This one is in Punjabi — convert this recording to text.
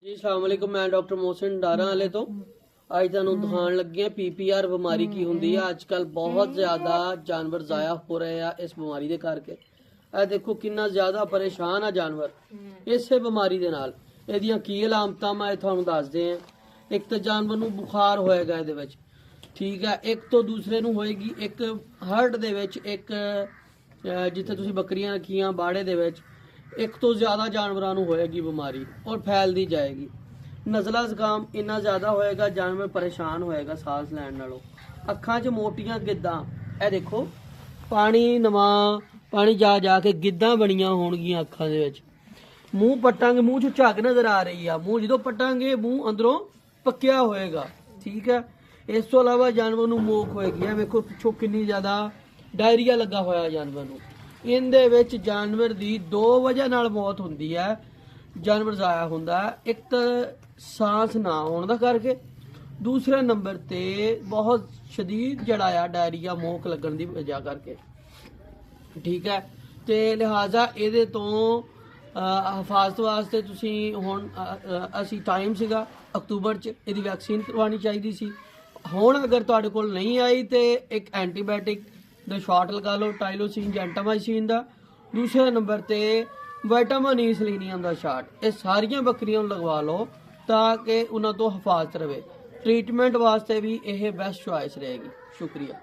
जी अस्सलाम वालेकुम, मैं डॉक्टर मोहसिन डारा वाले तो ਅੱਜ ਤੁਹਾਨੂੰ ਦਿਖਾਉਣ ਲੱਗੇ ਆ ਪੀਪੀਆਰ ਬਿਮਾਰੀ ਕੀ ਹੁੰਦੀ ਆ। ਅੱਜ ਕੱਲ ਬਹੁਤ ਜ਼ਿਆਦਾ ਜਾਨਵਰ ਜ਼ਾਇਆ ਹੋ ਰਹੇ ਆ ਇਸ ਬਿਮਾਰੀ ਦੇ ਕਰਕੇ। ਇਹ ਦੇਖੋ ਕਿੰਨਾ ਜ਼ਿਆਦਾ ਪਰੇਸ਼ਾਨ ਆ ਜਾਨਵਰ ਇਸੇ ਬਿਮਾਰੀ ਦੇ ਨਾਲ। ਇਹਦੀਆਂ ਕੀ ਅਲਾਮਤਾਂ ਮੈਂ ਤੁਹਾਨੂੰ ਦੱਸਦੇ ਆ। ਇੱਕ ਤਾਂ ਜਾਨਵਰ ਨੂੰ ਬੁਖਾਰ ਹੋਏਗਾ ਇਹਦੇ ਵਿੱਚ, ਠੀਕ ਹੈ। ਇੱਕ ਤੋਂ ਦੂਸਰੇ ਨੂੰ ਹੋਏਗੀ, ਇੱਕ ਹਰਟ ਦੇ ਵਿੱਚ, ਇੱਕ ਜਿੱਥੇ ਤੁਸੀਂ ਬੱਕਰੀਆਂ ਰੱਖੀਆਂ ਬਾੜੇ ਦੇ ਵਿੱਚ, ਇੱਕ ਤੋਂ ਜ਼ਿਆਦਾ ਜਾਨਵਰਾਂ ਨੂੰ ਹੋਏਗੀ ਬਿਮਾਰੀ ਔਰ ਫੈਲਦੀ ਜਾਏਗੀ। ਨਜ਼ਲਾ ਜ਼ੁਕਾਮ ਇੰਨਾ ਜ਼ਿਆਦਾ ਹੋਏਗਾ, ਜਾਨਵਰ ਪਰੇਸ਼ਾਨ ਹੋਏਗਾ ਸਾਹ ਲੈਣ ਨਾਲੋਂ। ਅੱਖਾਂ 'ਚ ਮੋਟੀਆਂ ਗਿੱਦਾਂ, ਇਹ ਦੇਖੋ ਪਾਣੀ ਜਾ ਜਾ ਕੇ ਗਿੱਦਾਂ ਬਣੀਆਂ ਹੋਣਗੀਆਂ ਅੱਖਾਂ ਦੇ ਵਿੱਚ। ਮੂੰਹ ਪੱਟਾਂਗੇ, ਮੂੰਹ 'ਚ ਝੱਗ ਨਜ਼ਰ ਆ ਰਹੀ ਆ। ਮੂੰਹ ਜਦੋਂ ਪੱਟਾਂਗੇ ਮੂੰਹ ਅੰਦਰੋਂ ਪੱਕਿਆ ਹੋਏਗਾ, ਠੀਕ ਹੈ। ਇਸ ਤੋਂ ਇਲਾਵਾ ਜਾਨਵਰ ਨੂੰ ਮੋਕ ਹੋਏਗੀ। ਇਹ ਵੇਖੋ ਪਿੱਛੋਂ ਕਿੰਨੀ ਜ਼ਿਆਦਾ ਡਾਇਰੀਆ ਲੱਗਾ ਹੋਇਆ ਜਾਨਵਰ ਨੂੰ। ਇਹਦੇ ਵਿੱਚ ਜਾਨਵਰ ਦੀ ਦੋ ਵਜ੍ਹਾ ਨਾਲ ਮੌਤ ਹੁੰਦੀ ਹੈ। ਜਾਨਵਰ ਜ਼ਾਇਆ ਹੁੰਦਾ ਹੈ, ਇੱਕ ਤਾਂ सांस ना होने का करके, दूसरे नंबर ते बहुत शदीद जड़ा आ डायरिया मोक लगन की वजह करके, ठीक है। तो लिहाजा ये तो हिफाजत वास्ते तुसी हुण असी टाइम सीगा अक्तूबर च इहदी वैक्सीन करवानी चाहिए सी। हुण अगर तुहाडे कोल नहीं आई तो एक एंटीबायोटिक दा शॉट लगा लो, टाइलोसिन जेंटामाइसिन दा। दूसरे नंबर ते विटामिन ई सलीनियम दा शॉट। ये सारियां बकरियां लगवा लो ताकि उन्होंने तो हिफाजत रहे। ट्रीटमेंट वास्ते भी यह बेस्ट चॉइस रहेगी। शुक्रिया।